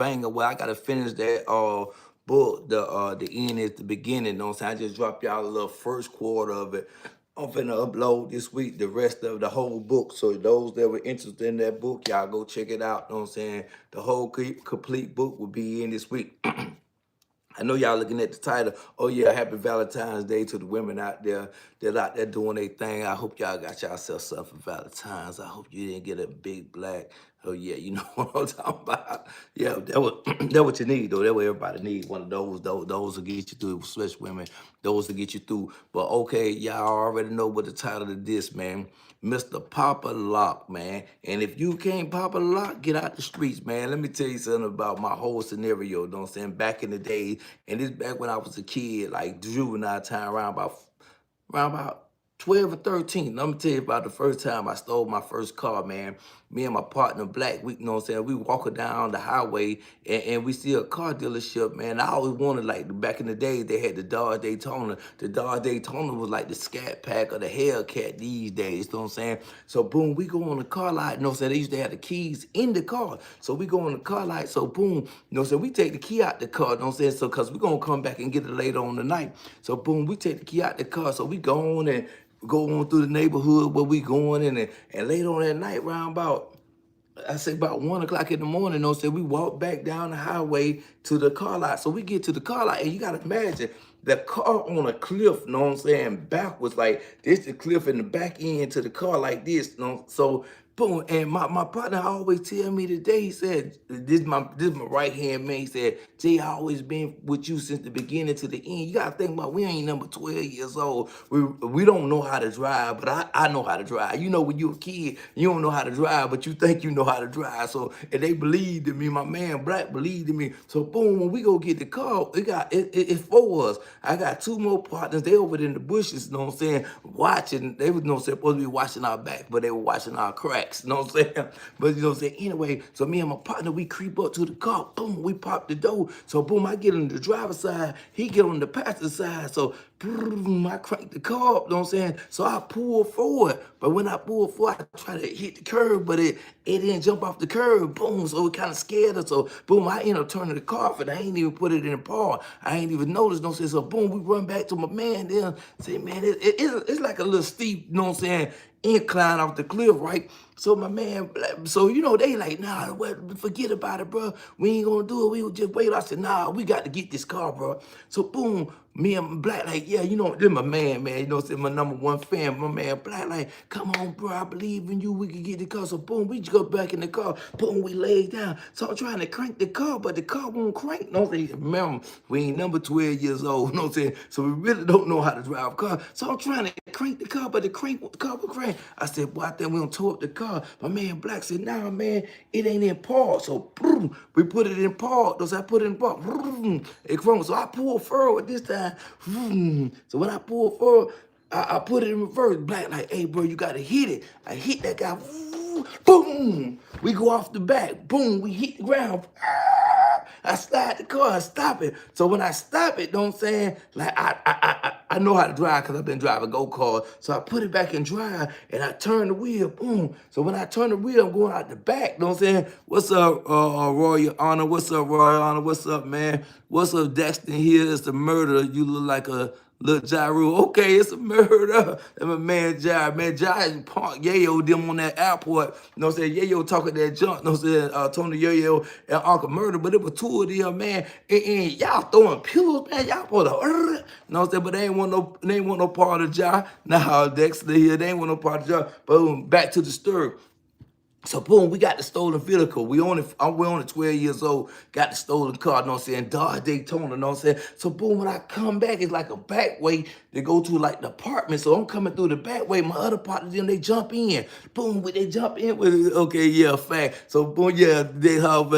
banger. Well, I gotta finish that book. The end is the beginning. You know what I'm saying? I just dropped y'all a little first quarter of it. I'm finna upload this week the rest of the whole book. So those that were interested in that book, y'all go check it out. You know what I'm saying? The whole complete book will be in this week. I know y'all looking at the title. Oh yeah, happy Valentine's Day to the women out there that out there doing their thing. I hope y'all got yourself something for Valentine's. I hope you didn't get a big black. Oh yeah, you know what I'm talking about. Yeah, that was that what you need though. That what everybody needs. One of those. Those will get you through, especially women. Those will get you through. But okay, y'all already know what the title of this, man. Mr. Papa Lock, man. And if you can't Papa Lock, get out the streets, man. Let me tell you something about my whole scenario, you know what I'm saying? Back in the day, and this back when I was a kid, like juvenile time, around about 12 or 13. Let me tell you about the first time I stole my first car, man. Me and my partner, Black, we, you know what I'm saying, we walking down the highway and we see a car dealership, man. I always wanted, like, back in the day, they had the Dodge Daytona. The Dodge Daytona was like the Scat Pack or the Hellcat these days, you know what I'm saying? So, boom, we go on the car lot, you know what I'm saying? They used to have the keys in the car. So, we go on the car lot, so, boom, you know what I'm saying? We take the key out the car, you know what I'm saying? So, because we're going to come back and get it later on the night. So, boom, we take the key out the car. So, we go on and go on through the neighborhood where we going in, and later on that night, round about, I say about 1 o'clock in the morning, you know, so we walk back down the highway to the car lot. So we get to the car lot, and you gotta imagine the car on a cliff, you know what I'm saying, backwards, like this the cliff in the back end to the car like this, you know. So boom, and my partner always tell me today, he said, this my right hand man, he said, Jay, I always been with you since the beginning to the end. You gotta think about we ain't number 12 years old. We don't know how to drive, but I know how to drive. You know, when you're a kid, you don't know how to drive, but you think you know how to drive. So and they believed in me. My man Black believed in me. So boom, when we go get the car, it's for us. I got two more partners. They over there in the bushes, you know what I'm saying, watching. They was, you know what I'm saying, supposed to be watching our back, but they were watching our cracks, you know what I'm saying? But you know what I'm saying? Anyway, so me and my partner, we creep up to the car. Boom, we pop the door. So boom, I get on the driver's side. He get on the passenger side. So boom, I crank the car up, you know what I'm saying? So I pull forward. But when I pull forward, I try to hit the curb, but it didn't jump off the curb. Boom, so it kind of scared us. So boom, I end up turning the car off, and I ain't even put it in park. I ain't even noticed, you know what I'm saying? So boom, we run back to my man then. Say, man, it's like a little steep, you know what I'm saying, incline off the cliff, right? So my man, so you know, they like, nah, forget about it, bro. We ain't gonna do it. We will just wait. I said, nah, we got to get this car, bro. So boom, me and Black like, yeah, you know, this my man, you know, what I'm saying, my number one fan, my man Black like, come on, bro, I believe in you. We can get the car. So boom, we just go back in the car. Boom, we lay down. So I'm trying to crank the car, but the car won't crank. You know what I'm saying? Remember, we ain't number 12 years old. You know what I'm saying? So we really don't know how to drive a car. So I'm trying to crank the car, but the car will crank. I said, boy, I think we gonna tow up the car. My man Black said, nah, man, it ain't in park. So boom, we put it in park. Those I put it in park. Boom, it crumbed. So I pulled forward this time. Boom. So when I pulled forward, I put it in reverse. Black like, hey, bro, you gotta hit it. I hit that guy. Boom. We go off the back. Boom. We hit the ground. I slide the car, I stop it. So when I stop it, know what I'm saying? Like I know how to drive because I've been driving go-kart. So I put it back in drive and I turn the wheel, boom. So when I turn the wheel, I'm going out the back, know what I'm saying? What's up, Royal Honor? What's up, Royal Honor? What's up, man? What's up, Dexter? Here is the murder. You look like a little Jaru. Okay, it's a murder. And my man Jai. Man, Jai punked Yayo them on that airport. You know what I'm saying? Yayo talking that junk. You know what I'm saying? Tony Yayo and Uncle Murder. But it was two of them, man. And y'all throwing pillows, man. Y'all put a you know what I'm saying? But they ain't want no part of Jai. Nah, Dexter here. They ain't want no part of Jai. Boom, back to the story. So boom, we got the stolen vehicle. We're only 12 years old, got the stolen car, you know what I'm saying? Dodge Daytona, you know what I'm saying? So boom, when I come back, it's like a back way to go to like the apartment. So I'm coming through the back way. My other partners, them, they jump in. Boom, they jump in with it. Okay, yeah, fact. So boom, yeah, they have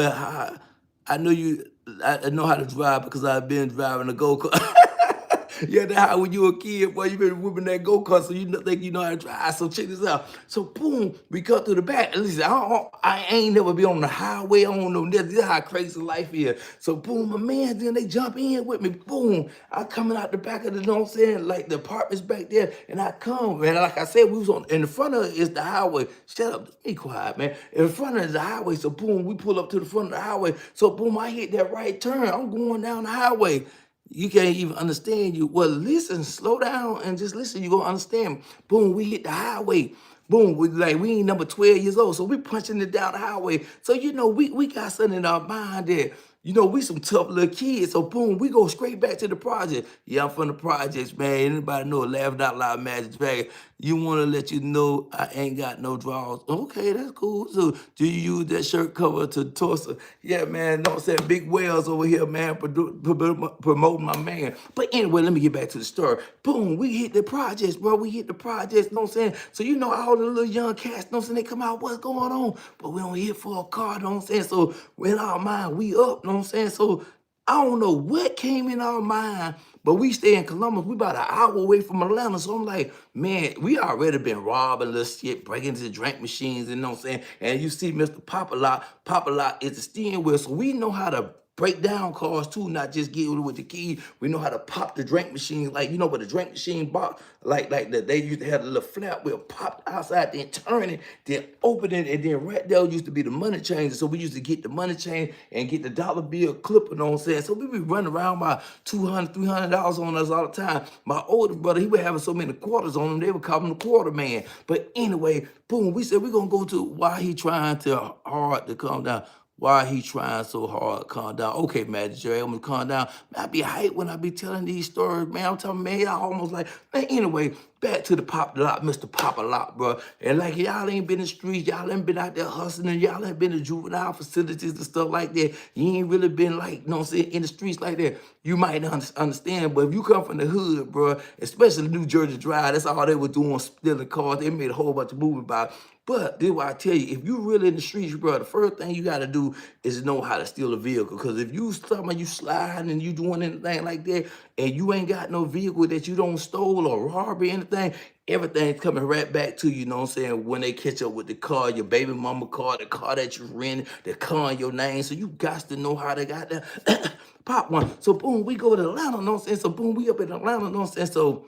I know you I know how to drive because I've been driving a go-kart. Yeah, that's how when you a kid, boy, you been whipping that go-kart, so you know, think you know how to drive. So check this out. So boom, we cut through the back. Listen, I ain't never been on the highway. I don't know. This is how crazy life is. So boom, my man, then they jump in with me. Boom, I coming out the back of the, you know what I'm saying, like the apartments back there, and I come, and like I said, we was on in the front of it is the highway. Shut up, be quiet, man. In front of the highway. So boom, we pull up to the front of the highway. So boom, I hit that right turn. I'm going down the highway. You can't even understand you. Well, listen, slow down and just listen. You gonna understand. Boom, we hit the highway. Boom, we ain't number 12 years old, so we punching it down the highway. So we got something in our mind that we some tough little kids. So boom, we go straight back to the project. Yeah, I'm from the projects, man. Anybody know Laughing Out Loud Magic Bag? You want to let you know I ain't got no drawers. Okay, that's cool. So do you use that shirt cover to torso? Yeah, man. Know what I'm saying? Big whales over here, man, promoting my man. But anyway, let me get back to the story. Boom, we hit the projects, bro. We hit the projects, know what I'm saying? So all the little young cats, know what I'm saying? They come out, what's going on? But we don't hit for a car, know what I'm saying? So in our mind, we up, know what I'm saying? So I don't know what came in our mind, but we stay in Columbus. We about an hour away from Atlanta. So I'm like, man, we already been robbing little shit, breaking into drink machines, you know what I'm saying? And you see Mr. Papa Lot is the steering wheel. So we know how to break down cars too, not just get with the key. We know how to pop the drink machine, like with the drink machine box, like that they used to have the little flap wheel popped outside, then turn it, then open it, and then right there used to be the money changer. So we used to get the money change and get the dollar bill clipper, you know what I'm saying? So we be running around by $200, $300 on us all the time. My older brother, he would having so many quarters on him, they would call him the quarter man. But anyway, boom, we said we're gonna go to why he trying to hard to calm down. Why he trying so hard to calm down? Okay, Magic Jerry, I'm gonna calm down. Man, I be hyped when I be telling these stories, man. I'm telling man, y'all almost like, man, anyway, back to the Pop Lot, Mr. Papa Lot, bro. And like y'all ain't been in the streets, y'all ain't been out there hustling, y'all ain't been in juvenile facilities and stuff like that. You ain't really been like, you know what I'm saying, in the streets like that. You might not understand, but if you come from the hood, bro, especially New Jersey Drive, that's all they were doing, stealing cars. They made a whole bunch of movies about it. But this is why I tell you, if you really in the streets, bro, the first thing you got to do is know how to steal a vehicle. Because if you somebody you sliding and you doing anything like that, and you ain't got no vehicle that you don't stole or rob or anything, everything's coming right back to you, you know what I'm saying? When they catch up with the car, your baby mama car, the car that you rented, the car in your name. So you got to know how they got that pop one. So boom, we go to Atlanta, you know what I'm saying? So boom, we up in Atlanta, you know what I'm saying? So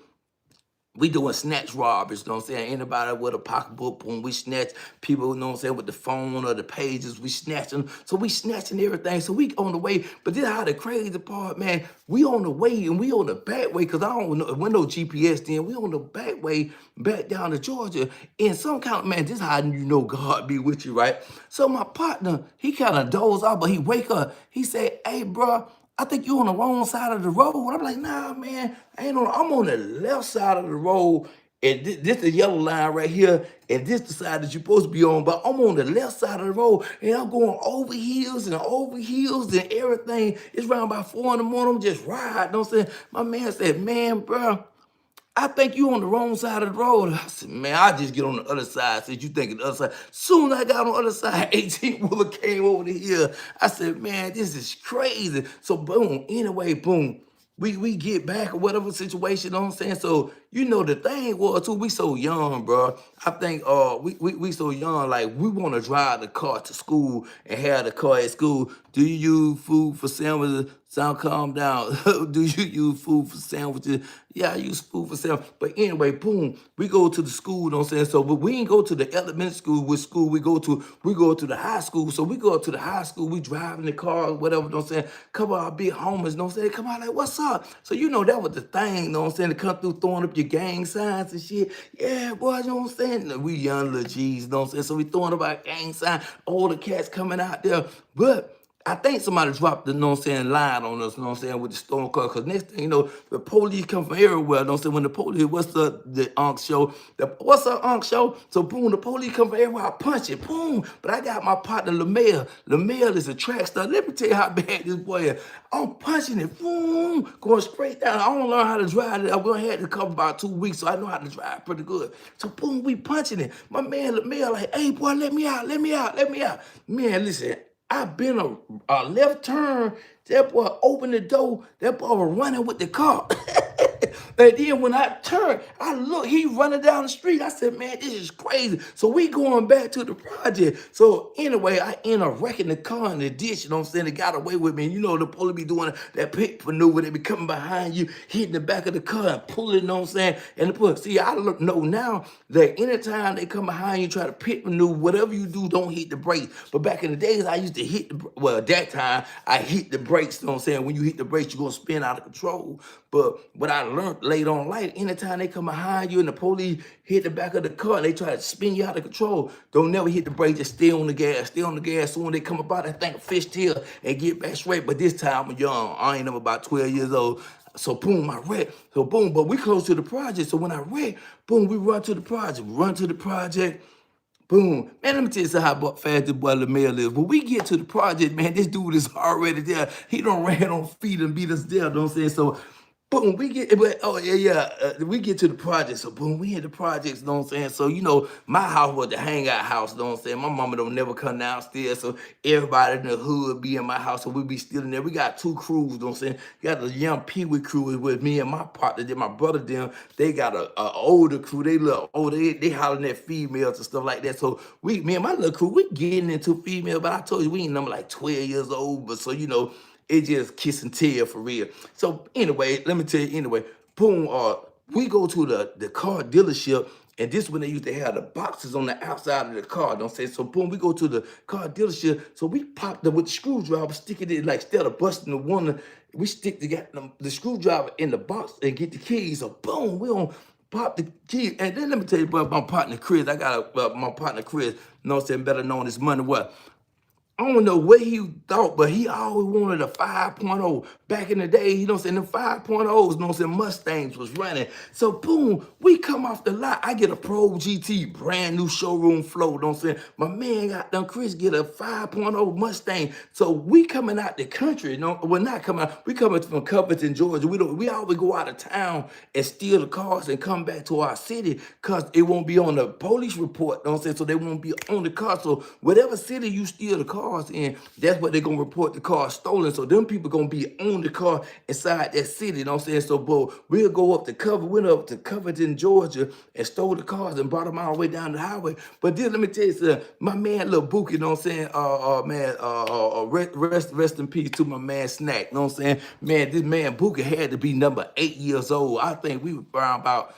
we doing snatch robberies, you know what I'm saying? Anybody with a pocketbook, boom, we snatch people, you know what I'm saying, with the phone or the pages, we snatching. So we snatching everything. So we on the way. But this how the crazy part, man, we on the way and we on the back way, because I don't know, when no GPS then, we on the back way back down to Georgia. And some kind of, man, this how God be with you, right? So my partner, he kind of doze off, but he wake up. He said, hey, bro, I think you on the wrong side of the road. I'm like, nah, man, I'm on the left side of the road. And this the yellow line right here. And this the side that you're supposed to be on. But I'm on the left side of the road. And I'm going over hills and everything. It's around about 4 in the morning. I'm just riding. You know what I'm saying? My man said, man, bro, I think you on the wrong side of the road. I said, man, I just get on the other side. Said, you think the other side. Soon as I got on the other side, 18-wheeler came over the hill. I said, man, this is crazy. So boom, anyway, boom. We get back or whatever situation, you know what I'm saying? So, the thing was too, we so young, bro. I think we so young, like we want to drive the car to school and have the car at school. Do you use food for sandwiches? Sound calm down. Do you use food for sandwiches? Yeah, I use food for sandwiches. But anyway, boom, we go to the school, you know what I'm saying? So, but we ain't go to the elementary school, which school we go to the high school. So we go up to the high school, we drive in the car, whatever, you know what I'm saying? Come on, our big homies, you know what I'm saying? Come on, like, what's up? So that was the thing, you know what I'm saying? To come through throwing up your gang signs and shit. Yeah, boy, you know what I'm saying? We young little G's, you know what I'm saying? So we throwing up our gang sign, all the cats coming out there. But I think somebody dropped the, you know what I'm saying, line on us, you know what I'm saying, with the storm car. Because next thing you know, the police come from everywhere, you know what I'm saying? When the police, what's up, the Unc show? What's up, Unc show? So boom, the police come from everywhere, I punch it, boom. But I got my partner, LaMail. LaMail is a track star. Let me tell you how bad this boy is. I'm punching it, boom, going straight down. I don't learn how to drive it. I'm going to have to cover about 2 weeks, so I know how to drive pretty good. So boom, we punching it. My man, LaMail, like, hey, boy, let me out. Man, listen. I been a left turn. That boy opened the door. That boy was running with the car. And then when I turned, I look, he running down the street. I said, man, this is crazy. So we going back to the project. So anyway, I end up wrecking the car in the ditch, you know what I'm saying? They got away with me. And you know, the police be doing that pit maneuver. They be coming behind you, hitting the back of the car and pulling, you know what I'm saying? And the police, see, I know now that anytime they come behind you, try to pit maneuver, whatever you do, don't hit the brakes. But back in the days, I used to hit the, well, at that time, I hit the brakes, you know what I'm saying? When you hit the brakes, you're going to spin out of control. But what I learned later on in life, anytime they come behind you and the police hit the back of the car and they try to spin you out of control, don't never hit the brake, just stay on the gas, stay on the gas. Soon they come about, I think a fishtail and get back straight. But this time I'm young, I ain't never about 12 years old. So boom, I wreck. So boom, but we close to the project. So when I wreck, boom, we run to the project. Boom. Man, let me tell you how fast this boy LaMail is. When we get to the project, man, this dude is already there. He done ran on feet and beat us there, know what I'm saying? So, boom, we get, but, oh, yeah, we get to the project. So, boom, we hit the projects, know what I'm saying? So, you know, my house was the hangout house, know what I'm saying? My mama don't never come downstairs, so everybody in the hood be in my house, so we be still in there. We got two crews, know what I'm saying? We got the young Pee-wee crew with me and my partner, then my brother, them, they got a older crew. They look older, they hollering at females and stuff like that. So, me and my little crew, we getting into female, but I told you, we ain't number like 12 years old, but so, you know, it just kiss and tell for real. So anyway, let me tell you anyway, boom, we go to the car dealership, and this when they used to have the boxes on the outside of the car, don't say. So boom, we go to the car dealership. So we popped them with the screwdriver, sticking it like instead of busting the one, we stick the screwdriver in the box and get the keys. So boom, we don't pop the key. And then let me tell you about my partner Chris. I got my partner Chris, you know what I'm saying, better known as Money What. I don't know what he thought, but he always wanted a 5.0. Back in the day, you know what I'm saying, the 5.0s, you know what I'm saying, Mustangs was running. So boom, we come off the lot. I get a Pro GT, brand new showroom flow, you know what I'm saying? My man got done, Chris get a 5.0 Mustang. So we coming out the country, you know, well not coming out, we coming from Covington, Georgia. We always go out of town and steal the cars and come back to our city because it won't be on the police report, you know what I'm saying? So they won't be on the car. So whatever city you steal the cars in, that's what they're gonna report the car stolen. So them people gonna be on the car inside that city, you know what I'm saying? So bro, we'll go up to went up to Covington, Georgia, and stole the cars and brought them all the way down the highway. But then let me tell you something, my man Lil Bookie, you know what I'm saying? Rest in peace to my man Snack, you know what I'm saying? Man, this man Bookie had to be number 8 years old. I think we were around about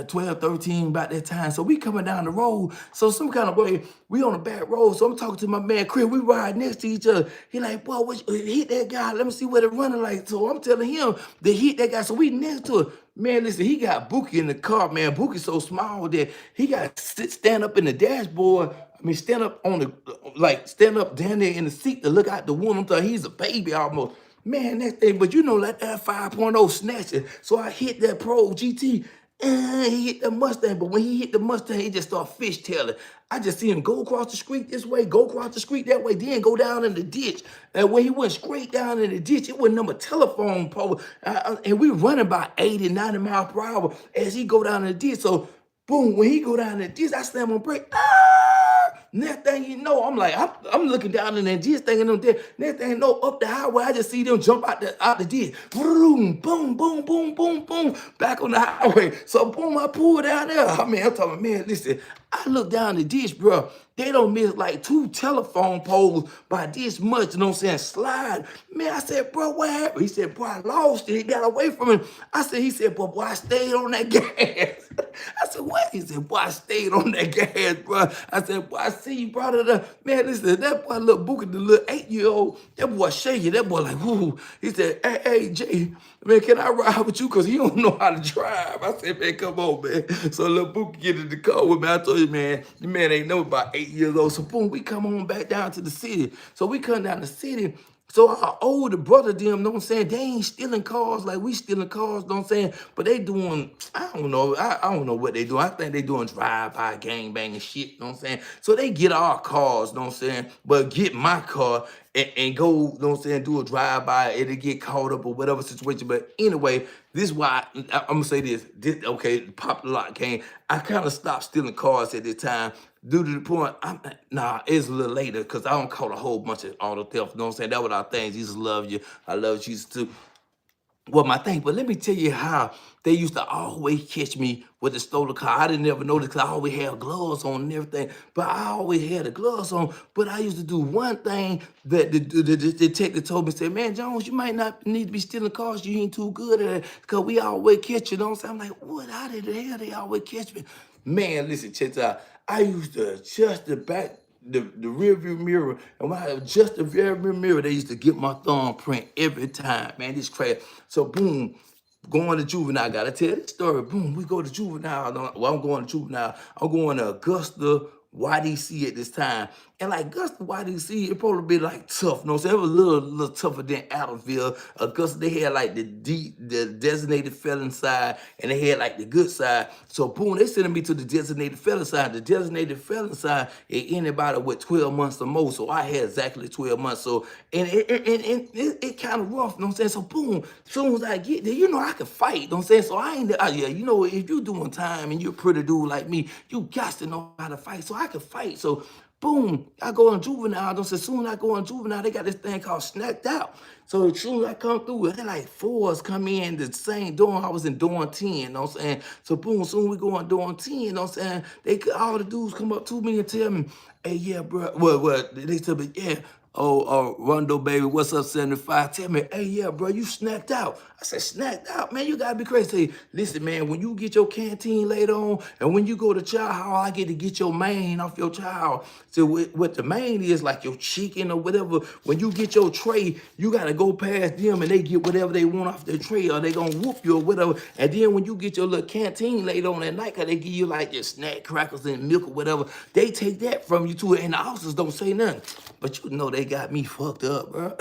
12, 13, about that time. So we coming down the road. So some kind of way, we on the back road. So I'm talking to my man Chris. We ride next to each other. He like, boy, hit that guy. Let me see what it running like. So I'm telling him to hit that guy. So we next to it. Man, listen, he got Bookie in the car, man. Bookie's so small that he got to stand up in the dashboard. I mean, stand up on the, like, stand up down there in the seat to look out the window. I'm telling he's a baby almost. Man, that thing, but you know, like that 5.0 snatching. So I hit that Pro GT. He hit the Mustang, but when he hit the Mustang, he just started fishtailing. I just see him go across the street this way, go across the street that way, then go down in the ditch. And when he went straight down in the ditch, it wasn't number telephone pole. And we running about 80, 90 miles per hour as he go down in the ditch. So, boom, when he go down in the ditch, I slam on brake. Next thing you know, I'm like, I'm looking down in that ditch thinking them dead. Next thing you know, up the highway, I just see them jump out the ditch. Boom, boom, boom, boom, boom, boom, back on the highway. So boom, I pulled down there. I mean, I'm talking, man, listen, I look down the ditch, bro. They don't miss like 2 telephone poles by this much, you know what I'm saying? Slide. Man, I said, bro, what happened? He said, bro, I lost it. He got away from him. He said, boy, I stayed on that gas. I said, what? He said, boy, I stayed on that gas, bro. I said, boy, I see you brought it up. Man, listen, that boy, little Bookie, the little 8-year-old, that boy shaking. That boy like, whoo. He said, hey, Jay, man, can I ride with you? Because he don't know how to drive. I said, man, come on, man. So little Bookie get in the car with me. I told you, man, the man ain't know about 8 years old. So boom, we come on back down to the city. So we come down the city. So our older brother, them, know what I'm saying? They ain't stealing cars like we stealing cars, know what I'm saying? But they doing, I don't know. I don't know what they doing. I think they doing drive-by gangbang shit, know what I'm saying? So they get our cars, know what I'm saying? But get my car and go, know what I'm saying, do a drive-by and they get caught up or whatever situation. But anyway, this is why I'm gonna say this. Okay, the popular lot came. I kind of stopped stealing cars at this time due to the point, it's a little later because I don't caught a whole bunch of auto theft. You know what I'm saying? That was our things. Jesus love you. I love Jesus too. well, my thing, but let me tell you how they used to always catch me with the stolen car. I didn't ever notice because I always had gloves on and everything, but I always had the gloves on. But I used to do one thing that the detective told me, say, man, Jones, you might not need to be stealing cars. You ain't too good at it because we always catch you. You know what I'm saying? I'm like, what? How the hell they always catch me? Man, listen, check this out. I used to adjust the back the rear view mirror, and when I adjust the rear view mirror, they used to get my thumbprint every time. Man, this crazy. So boom, going to Juvenile. I gotta tell this story. Boom, we go to Juvenile. Well, I'm going to Juvenile. I'm going to Augusta, YDC at this time. And like Augusta, YDC, it probably be like tough. You know what I'm saying? It was a little tougher than Adamsville. Augusta, they had like the designated felon side, and they had like the good side. So boom, they sending me to the designated felon side. The designated felon side, it anybody with 12 months or more. So I had exactly 12 months. So and it kind of rough, you know what I'm saying? So boom, as soon as I get there, you know I can fight, you know what I'm saying? So I ain't yeah, you know, if you doing time and you're a pretty dude like me, you got to know how to fight. So I can fight. So boom, I go on Juvenile. Don't say soon as I go on Juvenile, they got this thing called snacked out. So as soon as I come through, they like fours come in the same dorm. I was in dorm 10, you know what I'm saying? So boom, soon we go on dorm 10, you know what I'm saying? All the dudes come up to me and tell me, hey, yeah, bro. Well, they tell me, yeah. Oh, Rondo, baby, what's up, 75? Tell me, hey, yeah, bro, you snapped out. I said, snapped out? Man, you gotta be crazy. Say, listen, man, when you get your canteen later on, and when you go to child hall, I get to get your main off your child. So what the main is, like your chicken or whatever, when you get your tray, you gotta go past them and they get whatever they want off their tray, or they gonna whoop you or whatever. And then when you get your little canteen later on at night, cause they give you like your snack crackers and milk or whatever, they take that from you too, and the officers don't say nothing. But you know they got me fucked up, bro.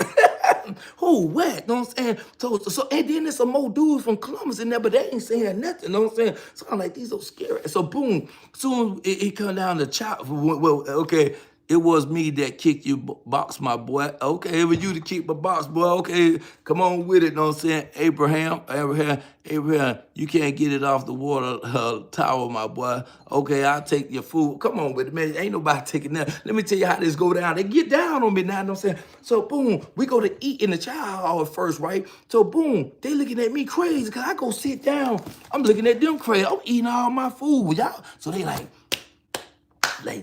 Who, what? Know what I'm saying? So, and then there's some more dudes from Columbus in there, but they ain't saying nothing. Know what I'm saying? So I'm like, these are scary. So boom, soon it come down to chop. Well, okay, it was me that kicked you box, my boy. Okay, it was you to kick my box, boy. Okay, come on with it. Know what I'm saying? Abraham, you can't get it off the water tower, my boy. Okay, I'll take your food. Come on with it, man. Ain't nobody taking that. Let me tell you how this go down. They get down on me now, you know what I'm saying? So boom, we go to eat in the child hall at first, right? So boom, they looking at me crazy because I go sit down. I'm looking at them crazy. I'm eating all my food, y'all. So they like,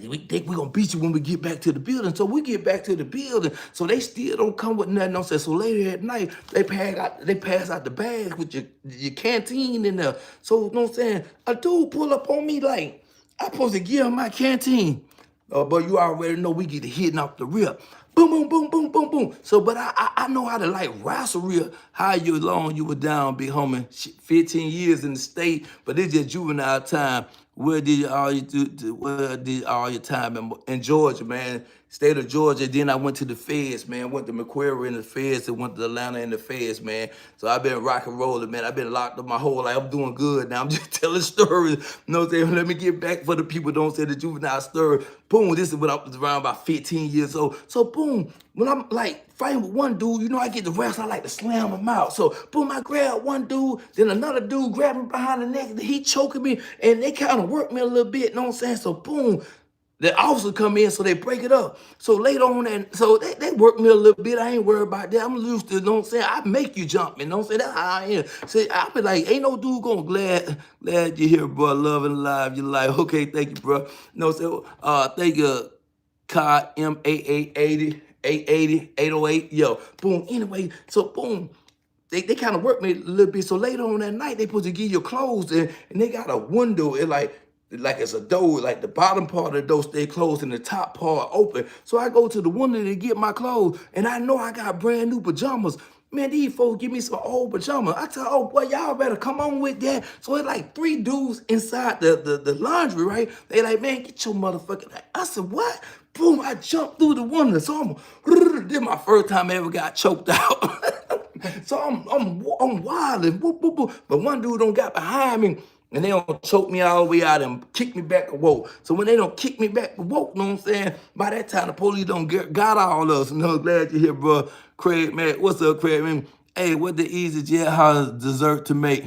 we think we're gonna beat you when we get back to the building. So we get back to the building. So they still don't come with nothing else. So later at night, they pass out the bags with your canteen in there. So you know what I'm saying? A dude pull up on me like, I'm supposed to give him my canteen. But you already know we get hitting off the rip. Boom, boom, boom, boom, boom, boom. So, but I know how to like wrestle real. How you long you were down, big homie. 15 years in the state, but it's just juvenile time. Where did all you do? Where did all your time in Georgia, man? State of Georgia. Then I went to the Feds, man. Went to Macquarie in the Feds and went to Atlanta in the Feds, man. So I've been rock and rolling, man. I've been locked up my whole life. I'm doing good now. I'm just telling stories. You know what I'm saying? Let me get back for the people who don't say the juvenile story. Boom, this is when I was around about 15 years old. So boom, when I'm like fighting with one dude, you know, I get the rest, I like to slam him out. So boom, I grab one dude, then another dude grab me behind the neck, he choking me, and they kind of work me a little bit, you know what I'm saying? So boom, the officer come in, so they break it up. So later on, and so they work me a little bit. I ain't worried about that. I'm used to, you know what I'm saying? I make you jump, you know what I'm saying? That's how I am. See, I be like, ain't no dude gonna glad you here, bro. Love and alive. You're like, okay, thank you, bro. You know what I'm saying? Thank you, COD M8880, 808. Yo, boom. Anyway, so boom. They kind of work me a little bit. So later on that night, they supposed to give you clothes, and they got a window. It like it's a door, like the bottom part of the door stay closed and the top part open. So I go to the window to get my clothes, and I know I got brand new pajamas. Man, these folks give me some old pajamas. I tell, oh boy, y'all better come on with that. So it's like 3 dudes inside the laundry, right? They like, man, get your motherfucking. I said, what? Boom, I jumped through the window. So this is my first time I ever got choked out. So I'm wilding, whoop, whoop, whoop. But one dude don't got behind me, and they don't choke me all the way out and kick me back a woke. So when they don't kick me back a woke, you know what I'm saying? By that time, the police don't got all of us. You know, glad you're here, bro. Craig, man, what's up, Craig, man? Hey, what the easy jailhouse dessert to make?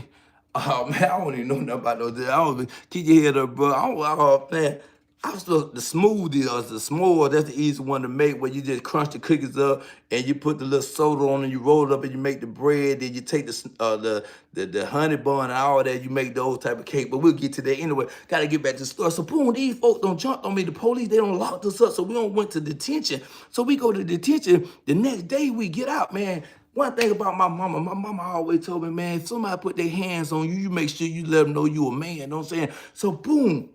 Oh, man, I don't even know nothing about no dessert. I don't even, keep your head up, bro. Man. Also, the smoothie or the s'more, that's the easy one to make where you just crunch the cookies up and you put the little soda on and you roll it up and you make the bread. Then you take the honey bun and all that. You make those type of cake. But we'll get to that anyway. Got to get back to the store. So boom, these folks don't jump on me. The police, they don't lock us up. So we don't went to detention. So we go to detention. The next day we get out, man. One thing about my mama always told me, man, if somebody put their hands on you, you make sure you let them know you a man. You know what I'm saying? So boom.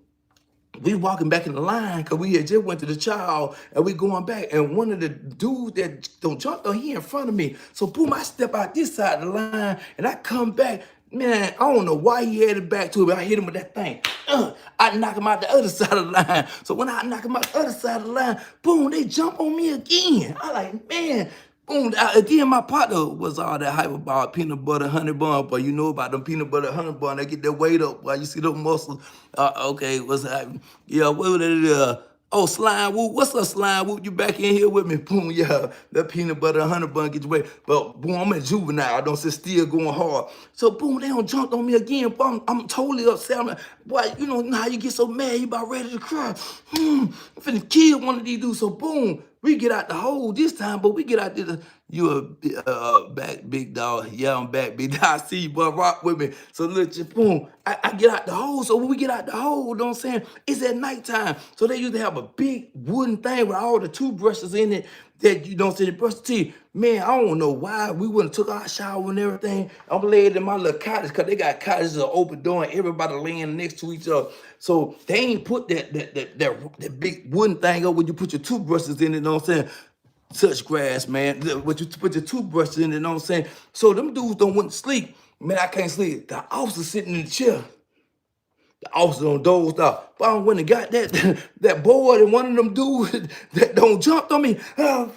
We walking back in the line because we had just went to the child and we going back. And one of the dudes that don't jump on, he in front of me. So boom, I step out this side of the line and I come back. Man, I don't know why he headed back to it, but I hit him with that thing. I knock him out the other side of the line. So when I knock him out the other side of the line, boom, they jump on me again. I like, man. Boom, again, my partner was all that hype about peanut butter honey bun, but you know about them peanut butter honey bun, they get their weight up, boy. You see those muscles. Okay, what's happening? Yeah, what was it? Oh, Slime Whoop. What's up, Slime Whoop? You back in here with me? Boom, yeah. That peanut butter honey bun get your weight. But boom, I'm at Juvenile. I don't sit still going hard. So boom, they don't jump on me again. Boy, I'm totally upset. I'm like, boy, you know how you get so mad, you about ready to cry. I'm finna kill one of these dudes. So boom. We get out the hole this time, but we get out there. You a back big dog. Yeah, I'm back big dog. I see you, boy. Rock with me. So look, just boom. I get out the hole. So when we get out the hole, you know what I'm saying? It's at nighttime. So they used to have a big wooden thing with all the toothbrushes in it that you don't see the brush the teeth. Man, I don't know why we wouldn't took our shower and everything. I'm laying in my little cottage because they got cottages with open door and everybody laying next to each other. So they ain't put that big wooden thing up where you put your toothbrushes in it, you know what I'm saying? Touch grass, man. What you put your toothbrushes in it, you know what I'm saying? So them dudes don't want to sleep. Man, I can't sleep. The officer sitting in the chair. The officer on dozed off. But I went and got that board and one of them dudes that don't jump on me. Five,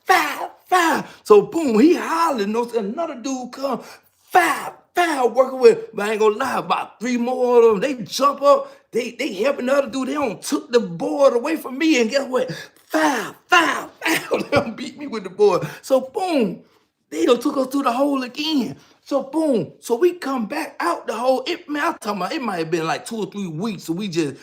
five, five. So boom, he hollering. No, another dude come. Five, five, working with, but I ain't gonna lie, about three more of them. They jump up. They helping the other dude. They don't took the board away from me. And guess what? Five, five, five. They don't beat me with the board. So boom. They done took us through the hole again. So boom. So we come back out the hole. Man, I'm talking about it might have been like 2 or 3 weeks. So we just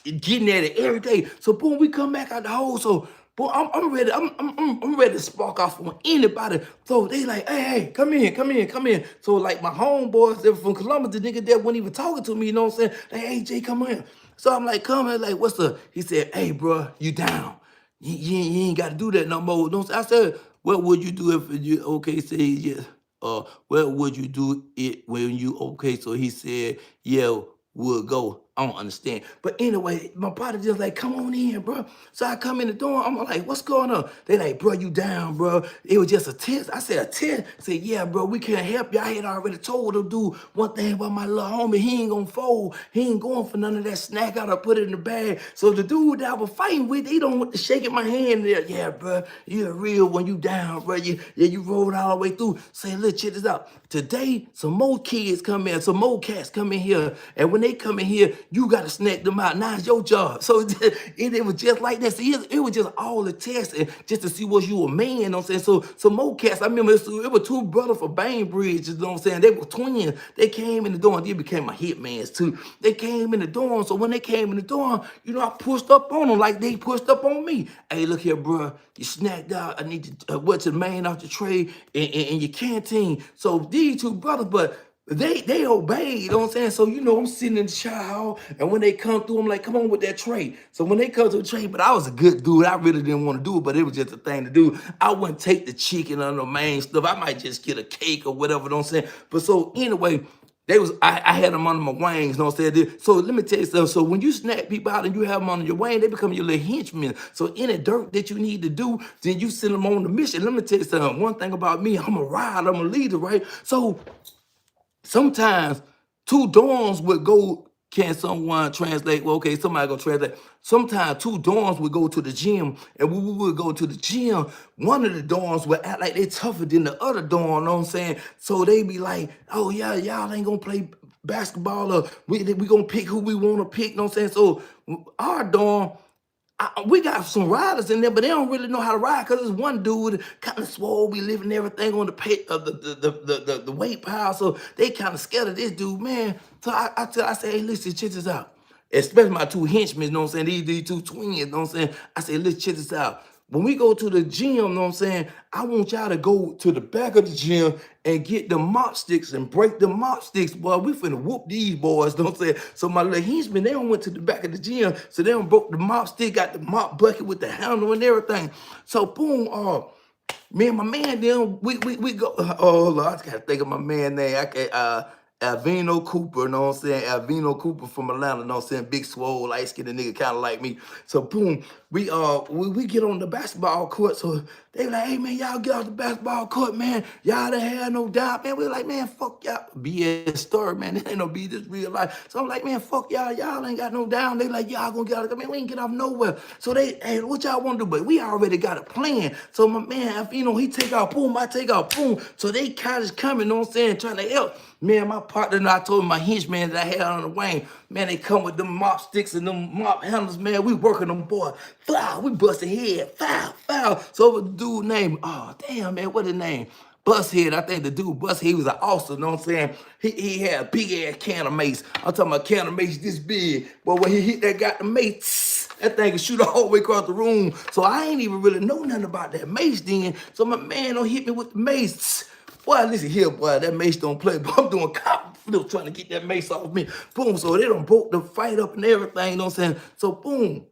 getting at it every day. So boom, we come back out the hole. So boy, I'm ready. I'm ready to spark off on anybody. So they like, hey, come in, come in, come in. So like my homeboys, they were from Columbus, the nigga that wasn't even talking to me, you know what I'm saying? Like, hey, Jay, come in. So I'm like, come in, like, what's up? He said, hey, bro, you down. You ain't got to do that no more. Don't I said, what would you do if you okay? Say yes. What would you do it when you okay? So he said, yeah, we'll go. I don't understand. But anyway, my partner just like, come on in, bro. So I come in the door. I'm like, what's going on? They like, bro, you down, bro. It was just a test. I said, a test? I said, yeah, bro, we can't help you. I had already told them, dude, one thing about my little homie. He ain't gonna fold. He ain't going for none of that snack. I done put it in the bag. So the dude that I was fighting with, they don't want to shake my hand there. Yeah, bro, you a real when you down, bro. You rolled all the way through. Say, look, check this out. Today, some more kids come in, some more cats come in here. And when they come in here, you got to snack them out. Now it's your job. So it was just like that. See, it was just all the testing just to see was you a man, you know what I'm saying? So some more cats, I remember it was 2 brothers for Bainbridge, you know what I'm saying? They were twins. They came in the door and they became my hitmans too. They came in the door. So when they came in the door, you know, I pushed up on them like they pushed up on me. Hey, look here, bro. You snacked out. I need to what's the main off the tray in your canteen. So these 2 brothers, but they obeyed, you know what I'm saying? So, you know, I'm sitting in the shower, and when they come through, I'm like, come on with that tray. So when they come to the tray, but I was a good dude. I really didn't want to do it, but it was just a thing to do. I wouldn't take the chicken or the main stuff. I might just get a cake or whatever, you know what I'm saying? But so anyway, I had them under my wings, you know what I'm saying? So let me tell you something. So when you snap people out and you have them under your wing, they become your little henchmen. So any dirt that you need to do, then you send them on the mission. Let me tell you something. One thing about me, I'm a rider, I'm a leader, right? So sometimes 2 dorms would go. Can someone translate? Well, okay, somebody go translate. Sometimes 2 dorms would go to the gym, and when we would go to the gym, one of the dorms would act like they tougher than the other dorm, know what I'm saying? So they be like, oh yeah, y'all ain't gonna play basketball, or we gonna pick who we wanna pick, know what I'm saying? So our dorm, we got some riders in there, but they don't really know how to ride because there's one dude kind of swole, be living everything on the pay, the weight pile, so they kind of scared of this dude, man. So I say, hey, listen, check this out. especially my two henchmen, you know what I'm saying? These two twins, you know what I'm saying? I said, let's check this out. When we go to the gym, you know what I'm saying? I want y'all to go to the back of the gym and get the mop sticks and break the mop sticks. Boy, we finna whoop these boys, you know what I'm saying? So my little henchmen, they done went to the back of the gym, so they done broke the mop stick, got the mop bucket with the handle and everything. So boom, me and my man, then we go. Oh Lord, I just gotta think of my man name. I can Alvino Cooper, you know what I'm saying? Alvino Cooper from Atlanta, you know what I'm saying? Big swole, light skinned nigga, kind of like me. So boom, we get on the basketball court. So they like, hey man, y'all get off the basketball court, man. Y'all done had no doubt, man. We like, man, fuck y'all. BS story, man. This ain't no be this real life. So I'm like, man, fuck y'all. Y'all ain't got no down. They like, y'all gonna get out of man, we ain't get off nowhere. So they, hey, what y'all wanna do? But we already got a plan. So my man, you know, he take out boom, I take out boom. So they kind of coming, you know what I'm saying, trying to help. Man, my partner and I told my henchman that I had on the wing, man, they come with them mop sticks and them mop handles, man. We working them boy. Foul, we busting head. Foul, foul. So what the dude name? Oh, damn, man, what his name? Busthead, I think the dude Busthead, he was an officer, you know what I'm saying? He had a big ass can of mace. I'm talking about can of mace this big. But when he hit that got the mace, that thing could shoot all the way across the room. So I ain't even really know nothing about that mace then. So my man don't hit me with the mace. Boy, listen here, boy, that mace don't play. But I'm doing cop flip trying to get that mace off me. Boom, so they done broke the fight up and everything, you know what I'm saying? So boom,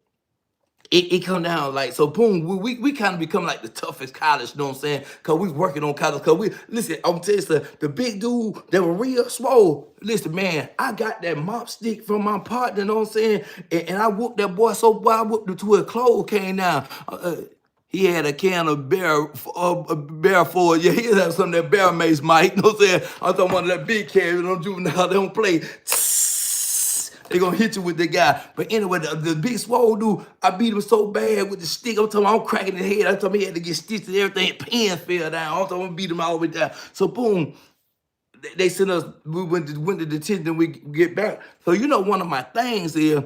it come down like, so boom, we kind of become like the toughest college, you know what I'm saying? Cause we working on college, cause listen, I'm telling you, the big dude that was real swole, listen, man, I got that mop stick from my partner, you know what I'm saying? And I whooped that boy so boy, I whooped him till his clothes came down. He had a can of bear for it. Yeah, he had some of that bear mace, Mike. You know what I'm saying? I'm talking about that big can, you know, Juvenile, they don't play. They gonna hit you with the guy. But anyway, the big swole dude, I beat him so bad with the stick. I'm talking about I'm cracking his head. I'm talking about he had to get stitched and everything. Pins fell down. I'm talking about beat him all the way down. So boom, they sent us, we went to detention, we get back. So you know one of my things is,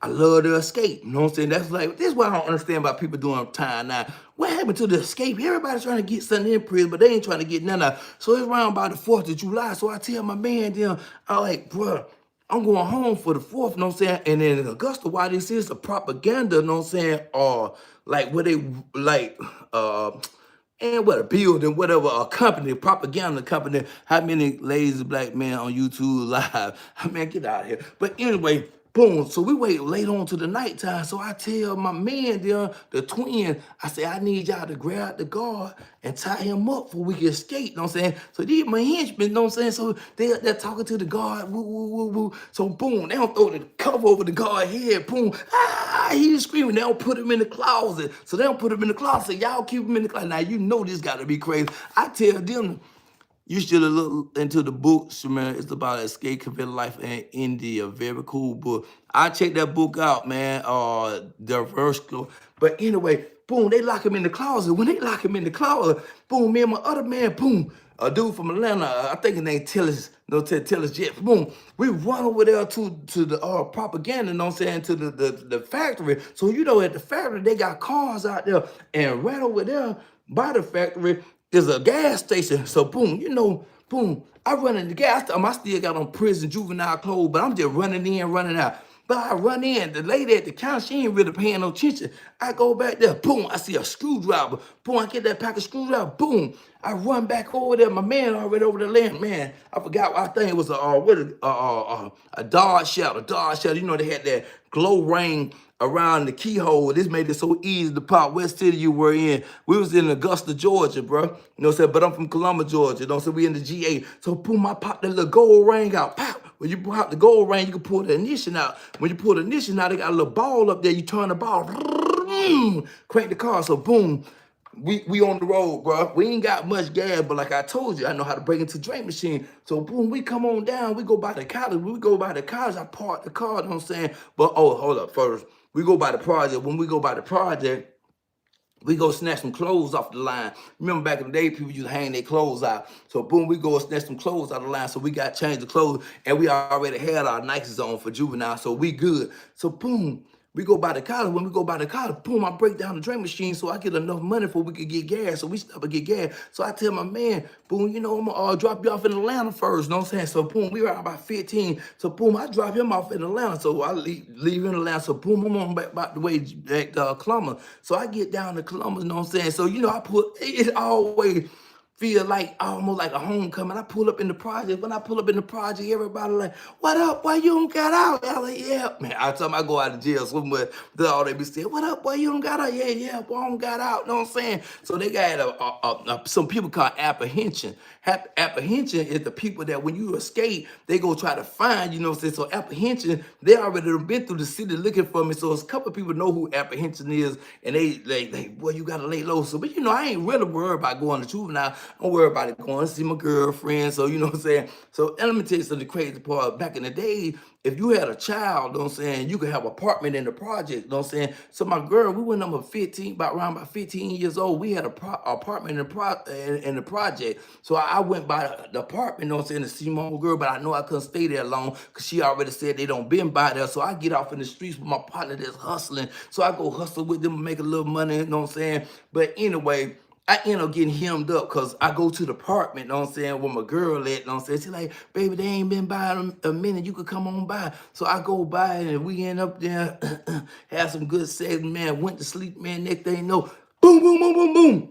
I love to escape. You know what I'm saying? That's like, this is what I don't understand about people doing time now. What happened to the escape? Everybody's trying to get something in prison, but they ain't trying to get none of. So it's around by the 4th of July. So I tell my man then, I'm like, bro, I'm going home for the 4th, you know what I'm saying? And then in Augusta, why this is a propaganda, you know what I'm saying? Or like where they like and what a building, whatever, a company, propaganda company. How many lazy black men on YouTube live? I mean, get out of here. But anyway, boom. So we wait late on to the nighttime. So I tell my man there, the twin, I say, I need y'all to grab the guard and tie him up before we can escape. You know what I'm saying? So these my henchmen, you know what I'm saying? So they're talking to the guard, woo, woo, woo, woo. So boom, they don't throw the cover over the guard head, boom. Ah, he's screaming. They don't put him in the closet. So they don't put him in the closet. Y'all keep him in the closet. Now, you know this got to be crazy. I tell them, you should have looked into the book, man. It's about escape convict life in India. Very cool book. I check that book out, man. The vertical. But anyway, boom, they lock him in the closet. When they lock him in the closet, boom, me and my other man, boom, a dude from Atlanta, I think his name Tillis, no, Tillis Jet. Boom, we run over there to the propaganda, you know what I'm saying, to the factory. So you know, at the factory, they got cars out there, and right over there by the factory, there's a gas station. So boom, you know, boom, I run in the gas station. I still got on prison juvenile clothes, but I'm just running in, running out. But I run in, the lady at the counter, she ain't really paying no attention. I go back there, boom, I see a screwdriver. Boom, I get that pack of screwdriver, boom. I run back over there. My man already over the land. Man, I forgot, I think it was a Dodge Shadow. Dodge Shadow, you know, they had that glow ring around the keyhole. This made it so easy to pop. What city you were in? We was in Augusta, Georgia, bro. You know what I'm saying? But I'm from Columbus, Georgia. You know what I'm saying? We in the GA. So boom, I popped that little gold ring out. Pop. When you pop the gold ring, you can pull the ignition out. When you pull the ignition out, they got a little ball up there. You turn the ball, crank the car. So boom, we on the road, bro. We ain't got much gas, but like I told you, I know how to break into drink machine. So boom, we come on down. We go by the college. When we go by the college, I park the car, you know what I'm saying? But oh, hold up first. We go by the project. When we go by the project, we go snatch some clothes off the line. Remember back in the day, people used to hang their clothes out. So boom, we go snatch some clothes out of the line. So we got to change the clothes, and we already had our Nikes on for juvenile, so we good. So boom, we go by the college. When we go by the college, boom, I break down the drink machine so I get enough money for we could get gas. So we stop and get gas. So I tell my man, boom, you know, I'm gonna drop you off in Atlanta first. You know what I'm saying? So boom, we were out about 15. So boom, I drop him off in Atlanta. So I leave in Atlanta. So boom, I'm on back the way back to Columbus. So I get down to Columbus, you know what I'm saying? So, you know, I put it always feel like almost like a homecoming. I pull up in the project. When I pull up in the project, everybody like, what up? Why you don't got out? I like, yeah, man. I tell them I go out of jail somewhere. That's all they be saying. What up? Why you don't got out? Yeah, yeah, boy, I don't got out. Know what I'm saying? So they got some people call apprehension. Apprehension is the people that when you escape, they go try to find, you know what I'm saying? So apprehension, they already done been through the city looking for me. So a couple of people know who apprehension is, and they like, boy, you gotta lay low. So, but you know, I ain't really worried about going to juvenile. Don't worry about it going to see my girlfriend. So, you know what I'm saying? So, and let me tell you something crazy part. Back in the day, if you had a child, you know what I'm saying, you could have an apartment in the project, you know what I'm saying? So my girl, we went number 15, around 15 years old. We had a apartment in the project. So I went by the apartment, you know what I'm saying, to see my girl, but I know I couldn't stay there long because she already said they don't been by there. So I get off in the streets with my partner that's hustling. So I go hustle with them and make a little money, you know what I'm saying? But anyway, I end up getting hemmed up because I go to the apartment, you know what I'm saying, where my girl at, you know what I'm saying? She's like, baby, they ain't been by a minute. You could come on by. So I go by and we end up there, have some good sex, man, went to sleep, man. Next thing you know, boom, boom, boom, boom, boom.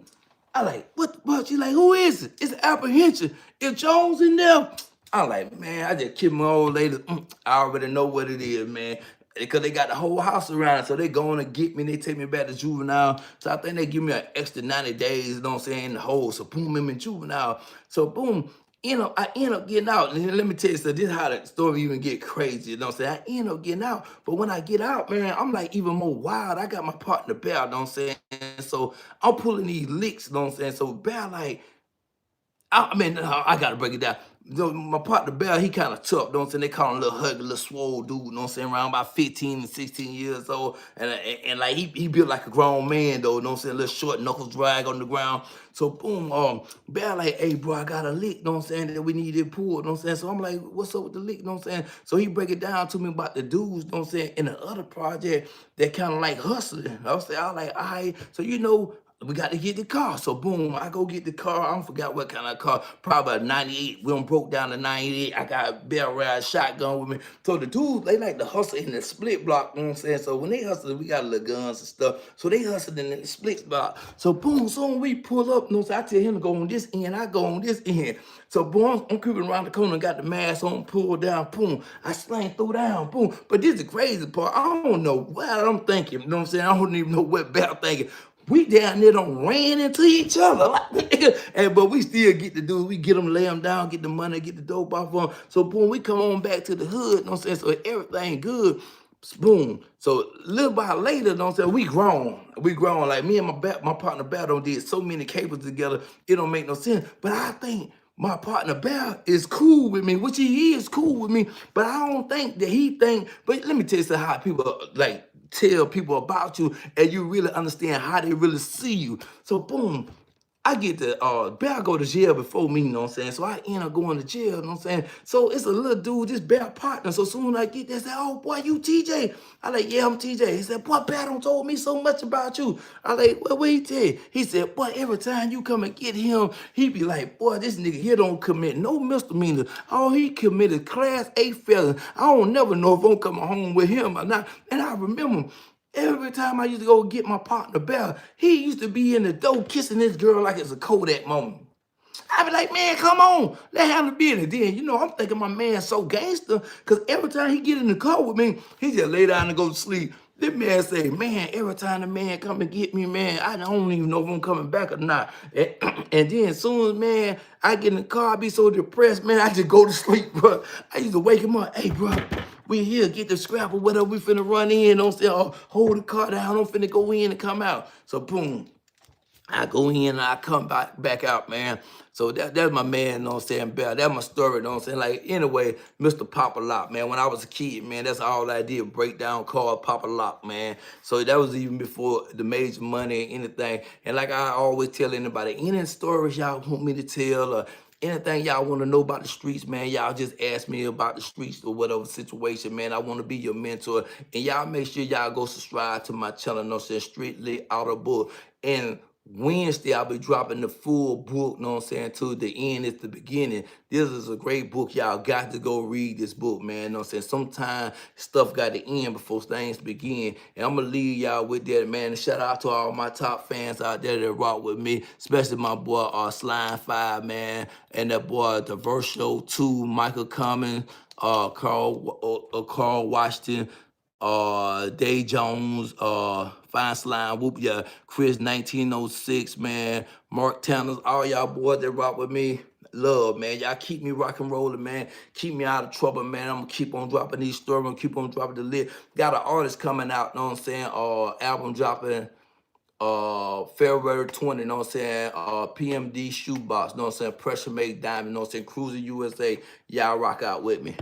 I like, what the fuck? She like, who is it? It's apprehension. Is Jones in there? I'm like, man, I just killed my old lady. I already know what it is, man. Because they got the whole house around it. So they going to get me. They take me back to juvenile. So I think they give me an extra 90 days, you know what I'm saying, in the hole. So boom, I'm in juvenile. So boom, I end up getting out. And let me tell you, so this is how the story even get crazy, you know what I'm saying? I end up getting out. But when I get out, man, I'm like even more wild. I got my partner Bear, you know what I'm saying? So I'm pulling these licks, you know what I'm saying? So Bear like, I mean, I gotta break it down. My partner Bell, he kind of tough, you know what I'm saying? They call him a little huggy, little swole dude, you know what I'm saying? Around about 15 and 16 years old. And like he built like a grown man though, you know what I'm saying? A little short knuckles drag on the ground. So boom, Bell like, hey bro, I got a lick, you know what I'm saying, that we need to pull, you know what I'm saying? So I'm like, what's up with the lick, you know what I'm saying? So he break it down to me about the dudes, you know what I'm saying, in the other project that kind of like hustling. I was like, all right, so you know, we got to get the car. So boom, I go get the car. I don't forget what kind of car. Probably a 98. We done broke down to 98. I got a barrel ride shotgun with me. So the dudes, they like to hustle in the split block, you know what I'm saying? So when they hustle, we got little guns and stuff. So they hustling in the split block. So boom, so when we pull up, you know, so I tell him to go on this end, I go on this end. So boom, I'm creeping around the corner, got the mask on, pull down, boom. I slang through down, boom. But this is the crazy part. I don't know what I'm thinking, you know what I'm saying? I don't even know what Bell thinking. We down there done ran into each other. But we still get the dude. We get them, lay them down, get the money, get the dope off them. So boom, we come on back to the hood, you know what I'm saying? So everything good. Boom. So little by later, you know what I'm saying? We grown. We grown. Like me and my partner Bear did so many capers together, it don't make no sense. But I think my partner Bear is cool with me, which he is cool with me, but I don't think that he think, but let me tell you something how people like tell people about you and you really understand how they really see you. So boom, I get to Bear go to jail before me, you know what I'm saying? So I end up going to jail, you know what I'm saying? So it's a little dude, this Bear partner. So soon as I get there, say, oh boy, you TJ. I like, yeah, I'm TJ. He said, boy, Bear don't told me so much about you. I like, what he tell you? He said, boy, every time you come and get him, he be like, boy, this nigga here don't commit no misdemeanors. All he committed class A felony. I don't never know if I'm coming home with him or not. And I remember every time I used to go get my partner Bell, he used to be in the door kissing this girl like it's a Kodak moment. I be like, man, come on, let him be in it. Then, you know, I'm thinking my man so gangster, because every time he get in the car with me, he just lay down and go to sleep. This man say, man, every time the man come and get me, man, I don't even know if I'm coming back or not. And then as soon as, man, I get in the car, I be so depressed, man, I just go to sleep, bro. I used to wake him up, hey, bro, we here, get the scrap or whatever, we finna run in, don't say, oh, hold the car down, I'm finna go in and come out. So boom, I go in and I come back out, man. So that's my man, you know what I'm saying, Bell. That's my story, you know what I'm saying? Like, anyway, Mr. Papa Lock, man. When I was a kid, man, that's all I did, break down car, Papa Lock, man. So that was even before the major money, anything. And like I always tell anybody, any stories y'all want me to tell, or Anything y'all want to know about the streets, man, y'all just ask me about the streets or whatever situation, man. I want to be your mentor. And y'all make sure y'all go subscribe to my channel, no saying, Strictly Audible. And Wednesday, I'll be dropping the full book, know what I'm saying, to the end is the beginning. This is a great book. Y'all got to go read this book, man. Know what I'm saying? Sometimes stuff got to end before things begin. And I'm going to leave y'all with that, man. And shout out to all my top fans out there that rock with me, especially my boy Slime 5, man, and that boy The Show 2, Michael Cummins, Carl Washington, Day Jones, Fine Slime, Whoop, yeah, Chris 1906, man, Mark Tanners, all y'all boys that rock with me. Love, man. Y'all keep me rock and rolling, man. Keep me out of trouble, man. I'm gonna keep on dropping these stories. I'm gonna keep on dropping the list. Got an artist coming out, know what I'm saying? Album dropping February 20, know what I'm saying? PMD Shoebox, know what I'm saying? Pressure Make Diamond, know what I'm saying? Cruising USA. Y'all rock out with me.